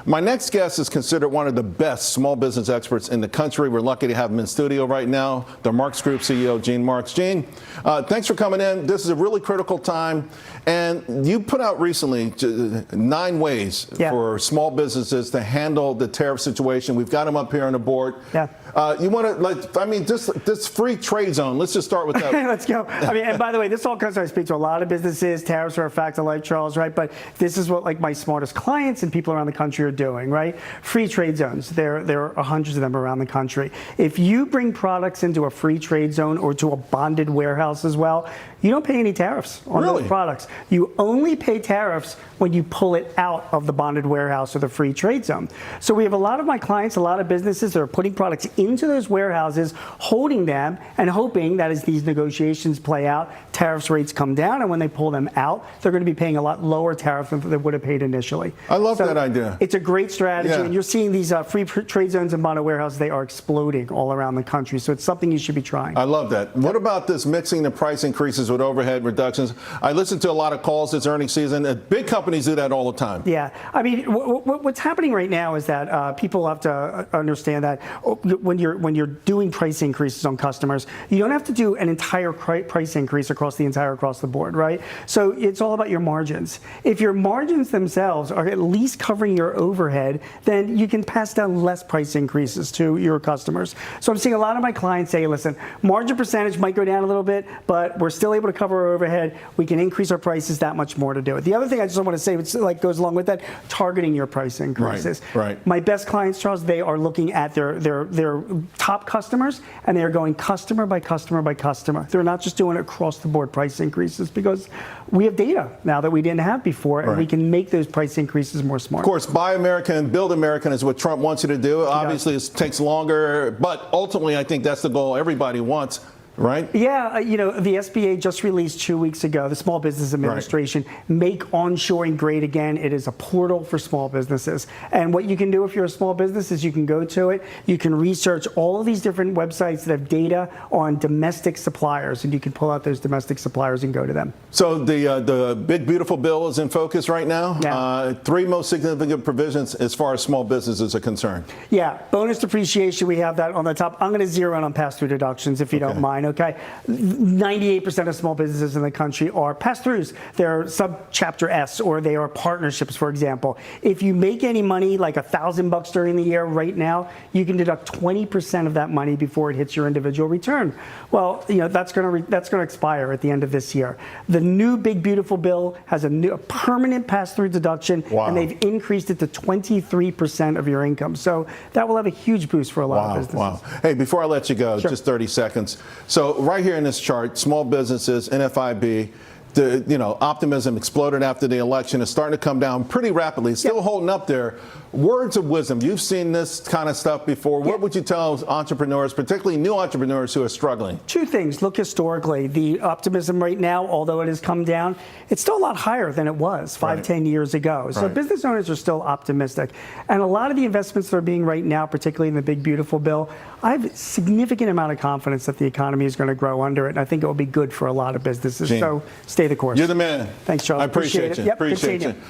My next guest is considered one of the best small business experts in the country. We're lucky to have him in studio right now, the Marks Group CEO, Gene Marks. Gene, thanks for coming in. This is a really critical time. And you put out recently 9 ways for small businesses to handle the tariff situation. We've got them up here on the board. Yeah. You want to, this free trade zone, let's just start with that. Let's go. And by the way, this all comes, I speak to a lot of businesses. Tariffs are a fact of life, Charles, right? But this is what my smartest clients and people around the country are doing, right? Free trade zones. There are hundreds of them around the country. If you bring products into a free trade zone or to a bonded warehouse as well, you don't pay any tariffs on those products. You only pay tariffs when you pull it out of the bonded warehouse or the free trade zone. So we have a lot of my clients, a lot of businesses that are putting products into those warehouses, holding them and hoping that as these negotiations play out, tariffs rates come down, and when they pull them out, they're going to be paying a lot lower tariff than they would have paid initially. I love that idea. It's a great strategy, and you're seeing these free trade zones and bonded warehouses, they are exploding all around the country, so it's something you should be trying. I love that. What about this mixing the price increases with overhead reductions? I listen to a lot of calls this earnings season. Big companies do that all the time. Yeah. What's happening right now is that people have to understand that when you're doing price increases on customers, you don't have to do an entire price increase across the board, right? So it's all about your margins. If your margins themselves are at least covering your overhead, then you can pass down less price increases to your customers. So I'm seeing a lot of my clients say, listen, margin percentage might go down a little bit, but we're still able to cover our overhead. We can increase our prices that much more to do it. The other thing I just want to say, which goes along with that, targeting your price increases. Right. My best clients, Charles, they are looking at their top customers, and they are going customer by customer by customer. They're not just doing across the board price increases, because we have data now that we didn't have before, and we can make those price increases more smart. Of course, buy American, build American is what Trump wants you to do. Obviously, it takes longer, but ultimately, I think that's the goal everybody wants. Right? Yeah, the SBA just released 2 weeks ago, the Small Business Administration, Make Onshoring Great Again. It is a portal for small businesses. And what you can do if you're a small business is you can go to it, you can research all of these different websites that have data on domestic suppliers, and you can pull out those domestic suppliers and go to them. So the big, beautiful bill is in focus right now. Yeah. 3 most significant provisions as far as small businesses are concerned. Yeah, bonus depreciation, we have that on the top. I'm going to zero in on pass-through deductions if you don't mind. Okay, 98% of small businesses in the country are pass-throughs. They're subchapter S, or they are partnerships, for example. If you make any money, like $1,000 during the year right now, you can deduct 20% of that money before it hits your individual return. Well, that's going to expire at the end of this year. The new big beautiful bill has a permanent pass-through deduction, and they've increased it to 23% of your income. So that will have a huge boost for a lot of businesses. Wow. Hey, before I let you go, just 30 seconds. So right here in this chart, small businesses, NFIB, optimism exploded after the election. It's starting to come down pretty rapidly. It's still holding up there. Words of wisdom. You've seen this kind of stuff before. What would you tell entrepreneurs, particularly new entrepreneurs who are struggling? 2 things. Look historically. The optimism right now, although it has come down, it's still a lot higher than it was 10 years ago. So business owners are still optimistic. And a lot of the investments that are being right now, particularly in the big beautiful bill, I have a significant amount of confidence that the economy is going to grow under it. And I think it will be good for a lot of businesses. Gene, so stay the course. You're the man. Thanks, Charles. I appreciate you. Yep, appreciate you.